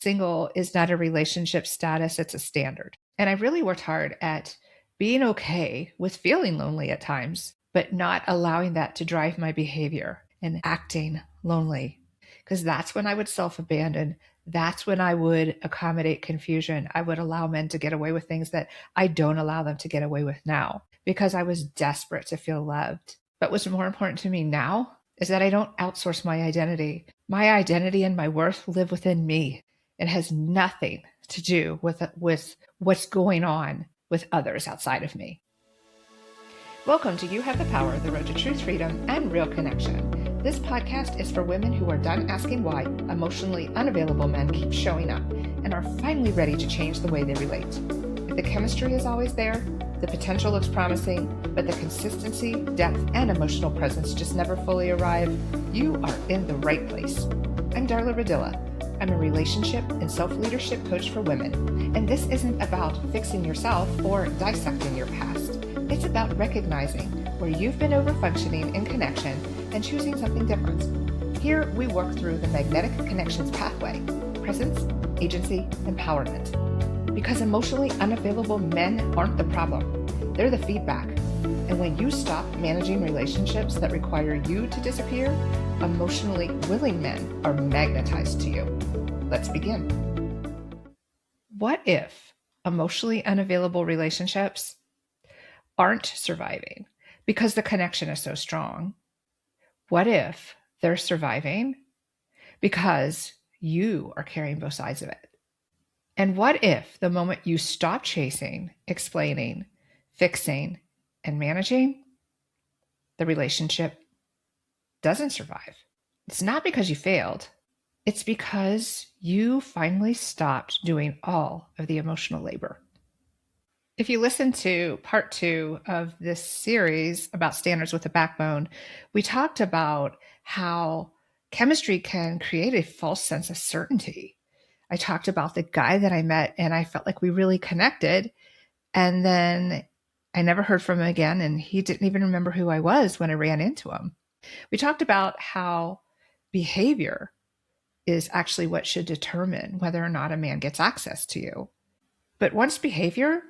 Single is not a relationship status, it's a standard. And I really worked hard at being okay with feeling lonely at times, but not allowing that to drive my behavior and acting lonely. Because that's when I would self-abandon. That's when I would accommodate confusion. I would allow men to get away with things that I don't allow them to get away with now because I was desperate to feel loved. But what's more important to me now is that I don't outsource my identity. My identity and my worth live within me. It has nothing to do with what's going on with others outside of me. Welcome to You Have the Power, the road to truth, freedom, and real connection. This podcast is for women who are done asking why emotionally unavailable men keep showing up and are finally ready to change the way they relate. If the chemistry is always there, the potential looks promising, but the consistency, depth, and emotional presence just never fully arrive, you are in the right place. I'm Darla Ridilla. I'm a relationship and self-leadership coach for women, and this isn't about fixing yourself or dissecting your past. It's about recognizing where you've been overfunctioning in connection and choosing something different. Here, we work through the magnetic connections pathway: presence, agency, empowerment. Because emotionally unavailable men aren't the problem, they're the feedback. And when you stop managing relationships that require you to disappear, emotionally willing men are magnetized to you. Let's begin. What if emotionally unavailable relationships aren't surviving because the connection is so strong? What if they're surviving because you are carrying both sides of it? And what if the moment you stop chasing, explaining, fixing, and managing, the relationship doesn't survive? It's not because you failed. It's because you finally stopped doing all of the emotional labor. If you listen to part 2 of this series about standards with a backbone, we talked about how chemistry can create a false sense of certainty. I talked about the guy that I met and I felt like we really connected. And then I never heard from him again. And he didn't even remember who I was when I ran into him. We talked about how behavior is actually what should determine whether or not a man gets access to you. But once behavior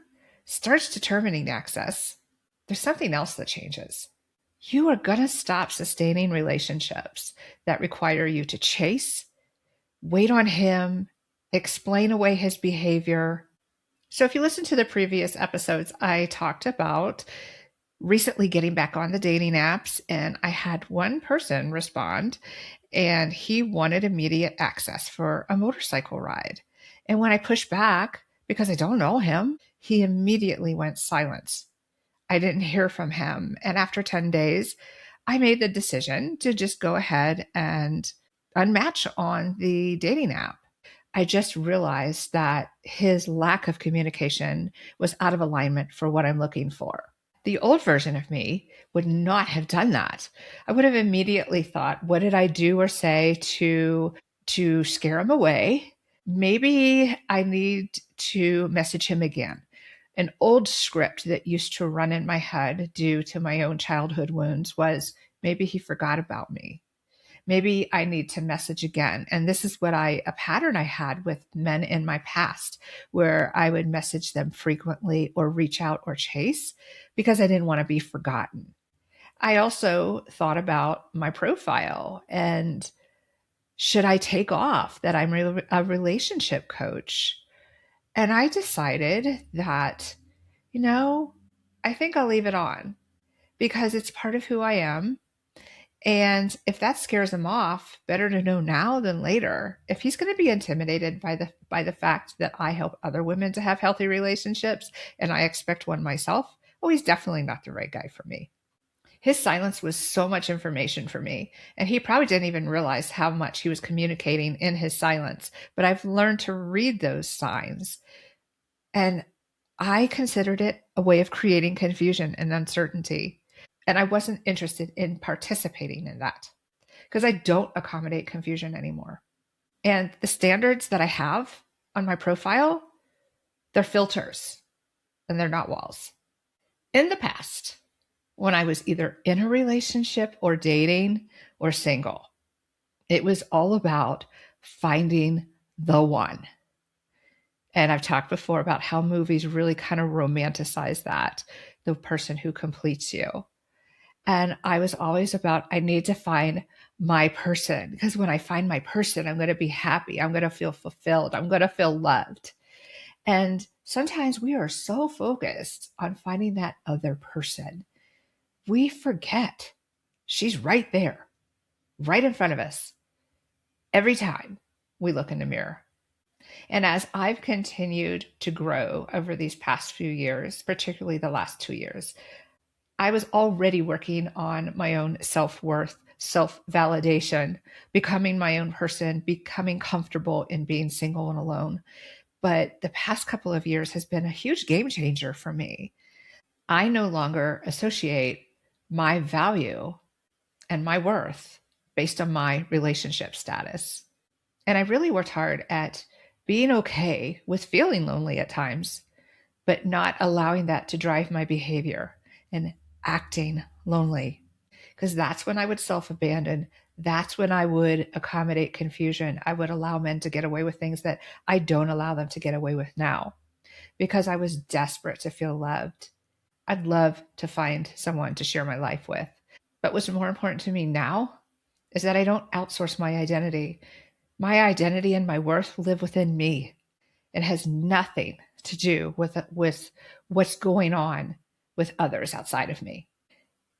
starts determining access, there's something else that changes. You are going to stop sustaining relationships that require you to chase, wait on him, explain away his behavior. So if you listen to the previous episodes, I talked about recently getting back on the dating apps, and I had one person respond, and he wanted immediate access for a motorcycle ride. And when I pushed back, because I don't know him, he immediately went silent. I didn't hear from him. And after 10 days, I made the decision to just go ahead and unmatch on the dating app. I just realized that his lack of communication was out of alignment for what I'm looking for. The old version of me would not have done that. I would have immediately thought, what did I do or say to scare him away? Maybe I need to message him again. An old script that used to run in my head due to my own childhood wounds was, maybe he forgot about me. Maybe I need to message again. And this is a pattern I had with men in my past, where I would message them frequently or reach out or chase because I didn't want to be forgotten. I also thought about my profile and should I take off that I'm a relationship coach? And I decided that, I think I'll leave it on because it's part of who I am. And if that scares him off, better to know now than later. If he's going to be intimidated by the fact that I help other women to have healthy relationships and I expect one myself, oh, he's definitely not the right guy for me. His silence was so much information for me, and he probably didn't even realize how much he was communicating in his silence. But I've learned to read those signs, and I considered it a way of creating confusion and uncertainty. And I wasn't interested in participating in that because I don't accommodate confusion anymore. And the standards that I have on my profile, they're filters and they're not walls. In the past, when I was either in a relationship or dating or single, it was all about finding the one. And I've talked before about how movies really kind of romanticize that, the person who completes you. And I was always about, I need to find my person, because when I find my person, I'm going to be happy. I'm going to feel fulfilled. I'm going to feel loved. And sometimes we are so focused on finding that other person, we forget she's right there, right in front of us, every time we look in the mirror. And as I've continued to grow over these past few years, particularly the last 2 years, I was already working on my own self worth, self validation, becoming my own person, becoming comfortable in being single and alone. But the past couple of years has been a huge game changer for me. I no longer associate my value and my worth based on my relationship status. And I really worked hard at being okay with feeling lonely at times, but not allowing that to drive my behavior and acting lonely. Because that's when I would self abandon. That's when I would accommodate confusion. I would allow men to get away with things that I don't allow them to get away with now because I was desperate to feel loved. I'd love to find someone to share my life with. But what's more important to me now is that I don't outsource my identity. My identity and my worth live within me. It has nothing to do with what's going on with others outside of me.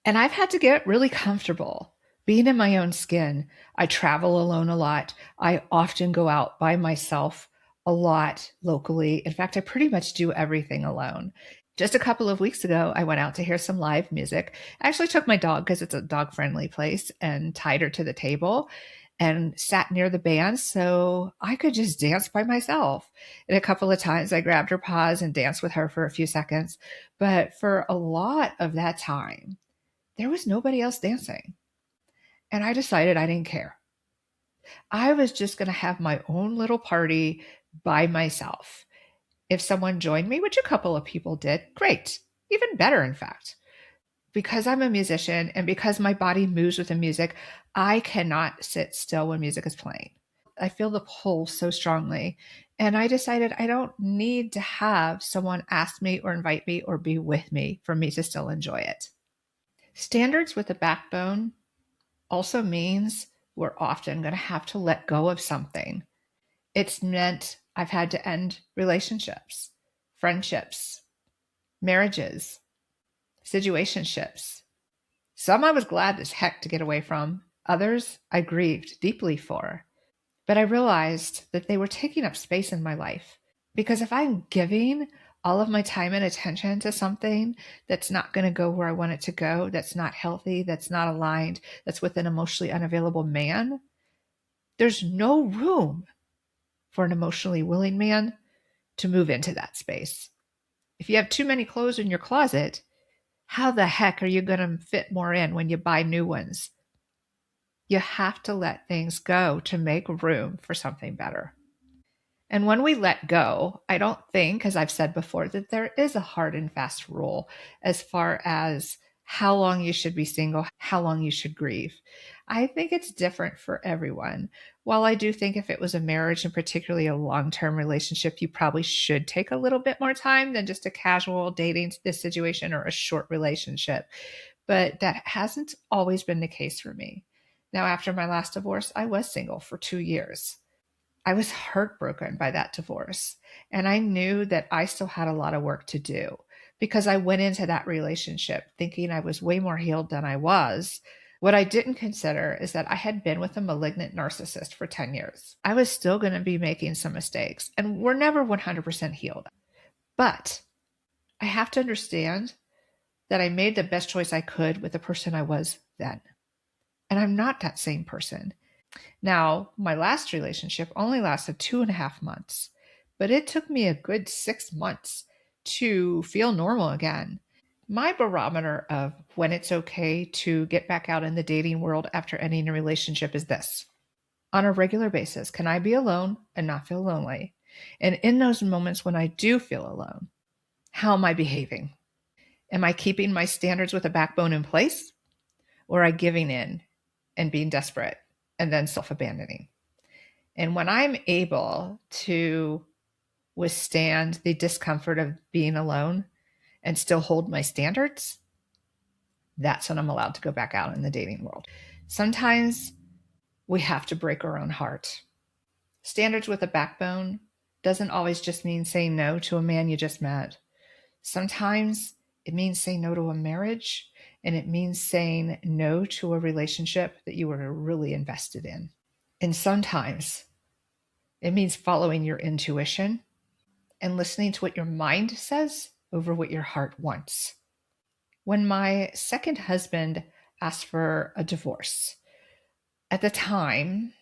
And I've had to get really comfortable being in my own skin. I travel alone a lot. I often go out by myself a lot locally. In fact, I pretty much do everything alone. Just a couple of weeks ago, I went out to hear some live music. I actually took my dog because it's a dog friendly place and tied her to the table and sat near the band so I could just dance by myself. And a couple of times I grabbed her paws and danced with her for a few seconds. But for a lot of that time, there was nobody else dancing. And I decided I didn't care. I was just going to have my own little party by myself. If someone joined me, which a couple of people did, great. Even better, in fact. Because I'm a musician and because my body moves with the music, I cannot sit still when music is playing. I feel the pull so strongly. And I decided I don't need to have someone ask me or invite me or be with me for me to still enjoy it. Standards with a backbone also means we're often going to have to let go of something. It's meant I've had to end relationships, friendships, marriages, situationships. Some I was glad as heck to get away from. Others I grieved deeply for. But I realized that they were taking up space in my life. Because if I'm giving all of my time and attention to something that's not going to go where I want it to go, that's not healthy, that's not aligned, that's with an emotionally unavailable man, there's no room for an emotionally willing man to move into that space. If you have too many clothes in your closet, how the heck are you going to fit more in when you buy new ones? You have to let things go to make room for something better. And when we let go, I don't think, as I've said before, that there is a hard and fast rule as far as how long you should be single, how long you should grieve. I think it's different for everyone. While I do think if it was a marriage and particularly a long-term relationship, you probably should take a little bit more time than just a casual dating this situation or a short relationship. But that hasn't always been the case for me. Now, after my last divorce, I was single for 2 years. I was heartbroken by that divorce. And I knew that I still had a lot of work to do because I went into that relationship thinking I was way more healed than I was. What I didn't consider is that I had been with a malignant narcissist for 10 years. I was still going to be making some mistakes, and we're never 100% healed. But I have to understand that I made the best choice I could with the person I was then. And I'm not that same person. Now, my last relationship only lasted 2.5 months, but it took me a good 6 months to feel normal again. My barometer of when it's okay to get back out in the dating world after ending a relationship is this. On a regular basis, can I be alone and not feel lonely? And in those moments when I do feel alone, how am I behaving? Am I keeping my standards with a backbone in place? Or am I giving in and being desperate and then self abandoning? And when I'm able to withstand the discomfort of being alone and still hold my standards, that's when I'm allowed to go back out in the dating world. Sometimes we have to break our own heart. Standards with a backbone doesn't always just mean saying no to a man you just met. Sometimes it means saying no to a marriage, and it means saying no to a relationship that you were really invested in. And sometimes it means following your intuition and listening to what your mind says over what your heart wants. When my second husband asked for a divorce, at the time,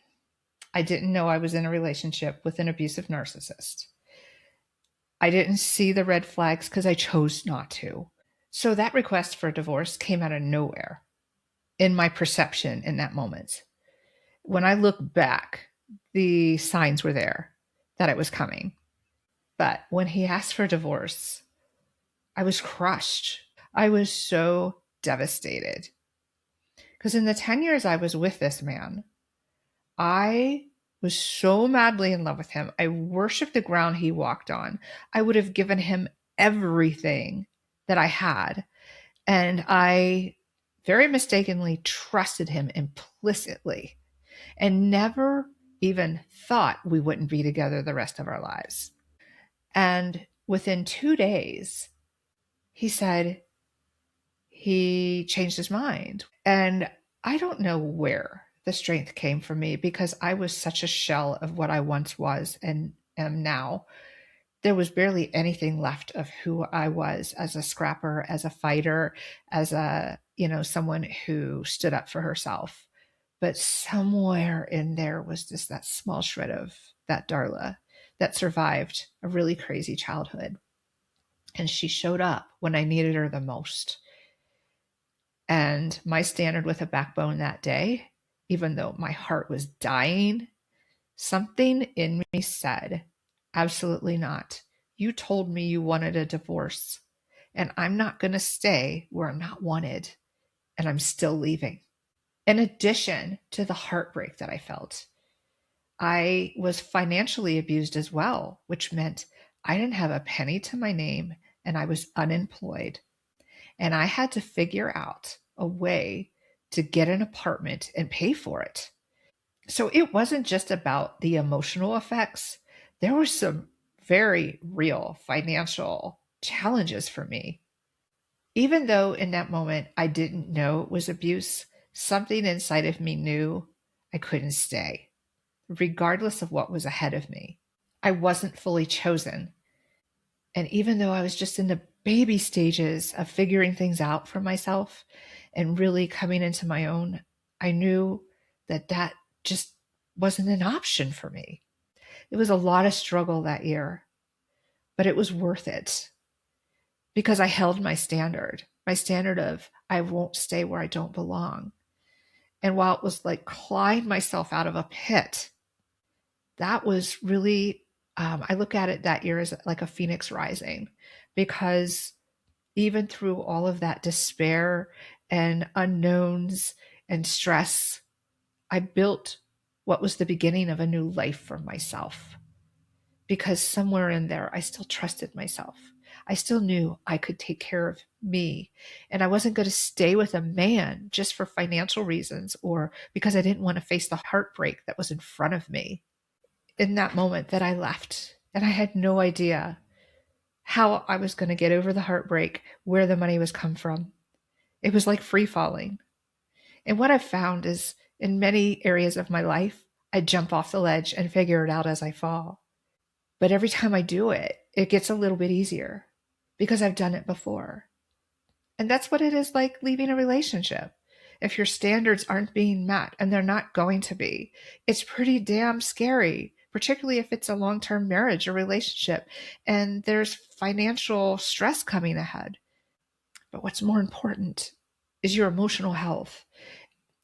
I didn't know I was in a relationship with an abusive narcissist. I didn't see the red flags because I chose not to. So that request for a divorce came out of nowhere in my perception in that moment. When I look back, the signs were there that it was coming. But when he asked for a divorce, I was crushed. I was so devastated. Because in the 10 years I was with this man, I was so madly in love with him. I worshiped the ground he walked on. I would have given him everything that I had. And I very mistakenly trusted him implicitly and never even thought we wouldn't be together the rest of our lives. And within 2 days, he said he changed his mind. And I don't know where the strength came from me because I was such a shell of what I once was and am now. There was barely anything left of who I was as a scrapper, as a fighter, as a, someone who stood up for herself. But somewhere in there was just that small shred of that Darla that survived a really crazy childhood. And she showed up when I needed her the most. And my standard with a backbone that day, even though my heart was dying, something in me said, absolutely not. You told me you wanted a divorce, and I'm not going to stay where I'm not wanted, and I'm still leaving. In addition to the heartbreak that I felt, I was financially abused as well, which meant I didn't have a penny to my name and I was unemployed. And I had to figure out a way to get an apartment and pay for it. So it wasn't just about the emotional effects. There were some very real financial challenges for me. Even though in that moment I didn't know it was abuse, something inside of me knew I couldn't stay, regardless of what was ahead of me. I wasn't fully chosen. And even though I was just in the baby stages of figuring things out for myself and really coming into my own, I knew that just wasn't an option for me. It was a lot of struggle that year, but it was worth it because I held my standard of I won't stay where I don't belong. And while it was like clawing myself out of a pit, that was really, I look at it that year as like a phoenix rising, because even through all of that despair and unknowns and stress, I built what was the beginning of a new life for myself. Because somewhere in there, I still trusted myself. I still knew I could take care of me. And I wasn't going to stay with a man just for financial reasons or because I didn't want to face the heartbreak that was in front of me. In that moment that I left, and I had no idea how I was going to get over the heartbreak, where the money was come from. It was like free falling. And what I've found is in many areas of my life, I jump off the ledge and figure it out as I fall. But every time I do it, it gets a little bit easier because I've done it before. And that's what it is like leaving a relationship. If your standards aren't being met, and they're not going to be, it's pretty damn scary, particularly if it's a long-term marriage or relationship and there's financial stress coming ahead. But what's more important is your emotional health.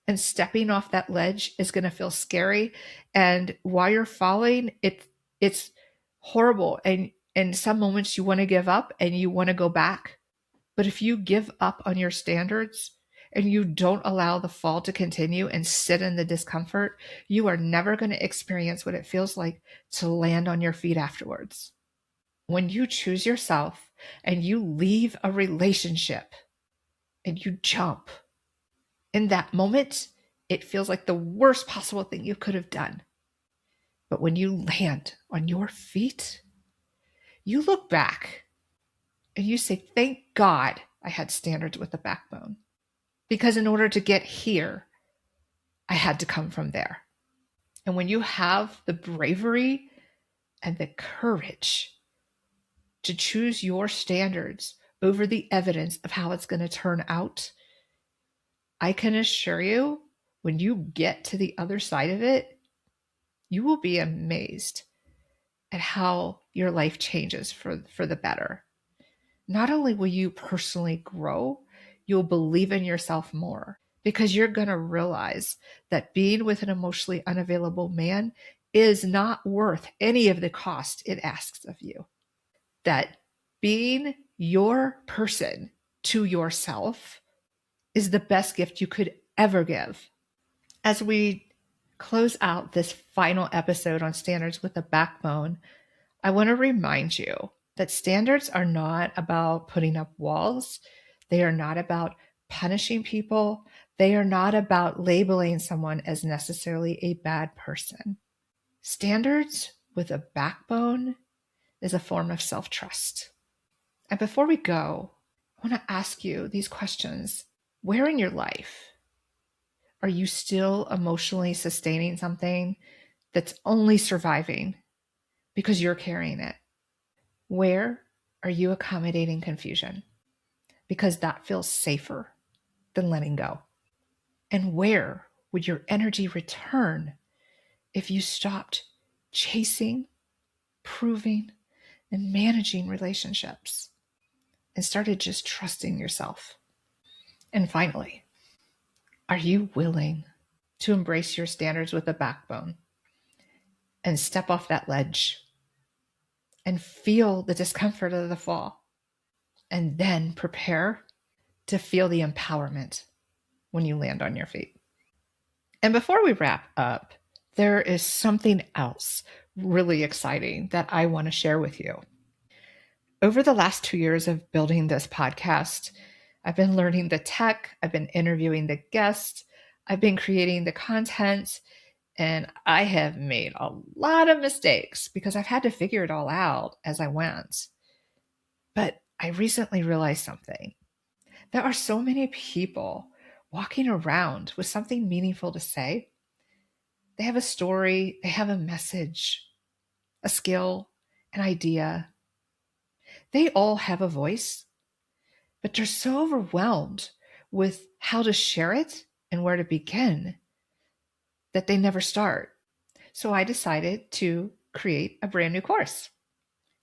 And stepping off that ledge is going to feel scary. And while you're falling, it's horrible. And in some moments you want to give up and you want to go back. But if you give up on your standards and you don't allow the fall to continue and sit in the discomfort, you are never going to experience what it feels like to land on your feet afterwards. When you choose yourself and you leave a relationship and you jump, in that moment, it feels like the worst possible thing you could have done. But when you land on your feet, you look back and you say, thank God I had standards with a backbone. Because in order to get here, I had to come from there. And when you have the bravery and the courage to choose your standards over the evidence of how it's going to turn out, I can assure you, when you get to the other side of it, you will be amazed at how your life changes for the better. Not only will you personally grow, you'll believe in yourself more because you're going to realize that being with an emotionally unavailable man is not worth any of the cost it asks of you. That being your person to yourself is the best gift you could ever give. As we close out this final episode on standards with a backbone, I want to remind you that standards are not about putting up walls. They are not about punishing people. They are not about labeling someone as necessarily a bad person. Standards with a backbone is a form of self-trust. And before we go, I want to ask you these questions. Where in your life are you still emotionally sustaining something that's only surviving because you're carrying it? Where are you accommodating confusion? Because that feels safer than letting go. And where would your energy return if you stopped chasing, proving, and managing relationships and started just trusting yourself? And finally, are you willing to embrace your standards with a backbone and step off that ledge and feel the discomfort of the fall and then prepare to feel the empowerment when you land on your feet? And before we wrap up, there is something else really exciting that I want to share with you. Over the last 2 years of building this podcast, I've been learning the tech, I've been interviewing the guests, I've been creating the content, and I have made a lot of mistakes because I've had to figure it all out as I went. But I recently realized something. There are so many people walking around with something meaningful to say. They have a story, they have a message, a skill, an idea. They all have a voice, but they're so overwhelmed with how to share it and where to begin that they never start. So I decided to create a brand new course,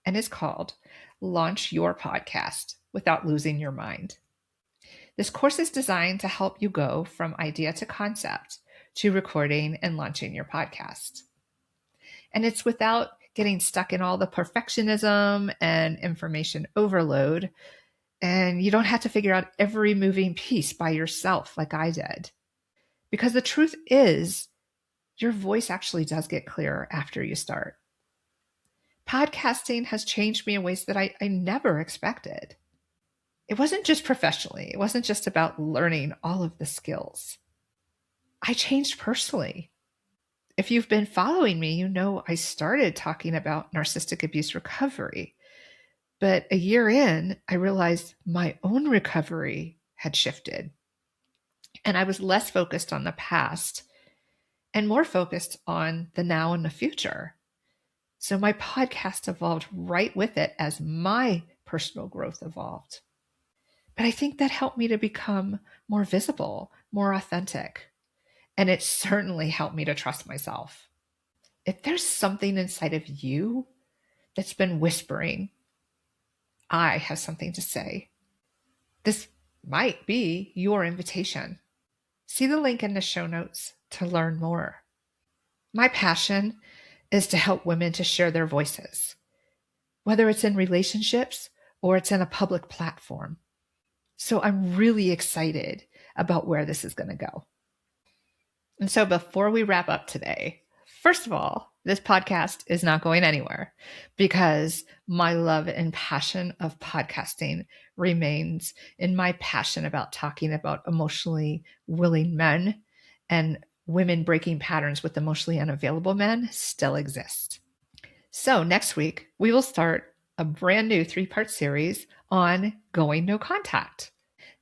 and it's called Launch Your Podcast Without Losing Your Mind. This course is designed to help you go from idea to concept to recording and launching your podcast. And it's without getting stuck in all the perfectionism and information overload. And you don't have to figure out every moving piece by yourself like I did. Because the truth is, your voice actually does get clearer after you start. Podcasting has changed me in ways that I never expected. It wasn't just professionally. It wasn't just about learning all of the skills. I changed personally. If you've been following me, you know I started talking about narcissistic abuse recovery. But a year in, I realized my own recovery had shifted. And I was less focused on the past and more focused on the now and the future. So my podcast evolved right with it as my personal growth evolved. But I think that helped me to become more visible, more authentic. And it certainly helped me to trust myself. If there's something inside of you that's been whispering, I have something to say, this might be your invitation. See the link in the show notes to learn more. My passion is to help women to share their voices, whether it's in relationships or it's in a public platform. So I'm really excited about where this is going to go. And so before we wrap up today, first of all, this podcast is not going anywhere because my love and passion of podcasting remains in my passion about talking about emotionally willing men, and women breaking patterns with emotionally unavailable men still exist. So next week, we will start a brand new 3-part series on going no contact.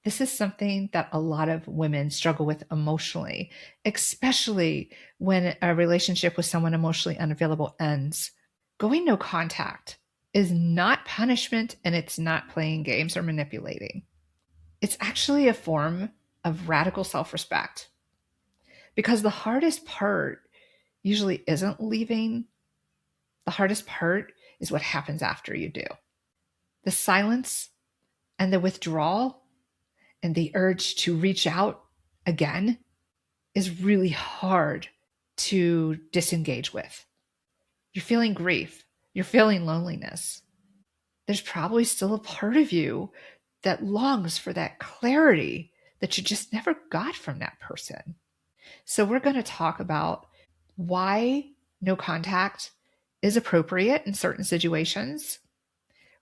This is something that a lot of women struggle with emotionally, especially when a relationship with someone emotionally unavailable ends. Going no contact is not punishment, and it's not playing games or manipulating. It's actually a form of radical self-respect, because the hardest part usually isn't leaving. The hardest part is what happens after you do. The silence and the withdrawal and the urge to reach out again is really hard to disengage with. You're feeling grief. You're feeling loneliness. There's probably still a part of you that longs for that clarity that you just never got from that person. So we're going to talk about why no contact is appropriate in certain situations,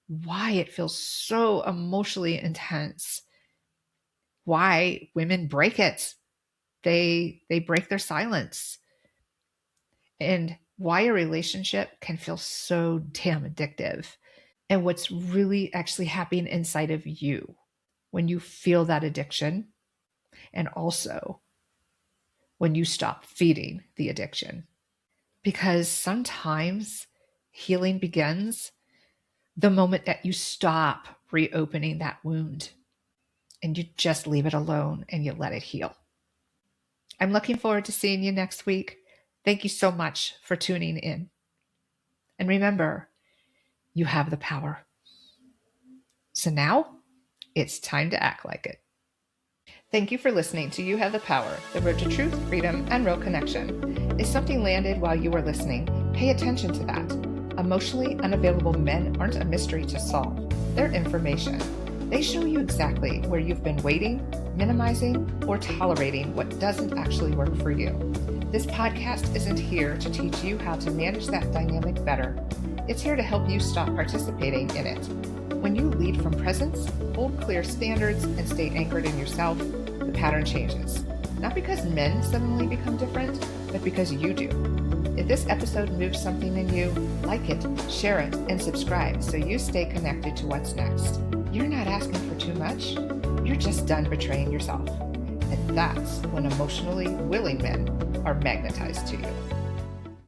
why it feels so emotionally intense, why women break it. They break their silence, and why a relationship can feel so damn addictive, and what's really actually happening inside of you when you feel that addiction, and also when you stop feeding the addiction. Because sometimes healing begins the moment that you stop reopening that wound and you just leave it alone and you let it heal. I'm looking forward to seeing you next week. Thank you so much for tuning in. And remember, you have the power. So now it's time to act like it. Thank you for listening to You Have the Power, the road to truth, freedom, and real connection. If something landed while you were listening, pay attention to that. Emotionally unavailable men aren't a mystery to solve. They're information. They show you exactly where you've been waiting, minimizing, or tolerating what doesn't actually work for you. This podcast isn't here to teach you how to manage that dynamic better. It's here to help you stop participating in it. When you lead from presence, hold clear standards, and stay anchored in yourself, the pattern changes. Not because men suddenly become different, but because you do. If this episode moves something in you, like it, share it, and subscribe so you stay connected to what's next. You're not asking for too much. You're just done betraying yourself. And that's when emotionally willing men are magnetized to you.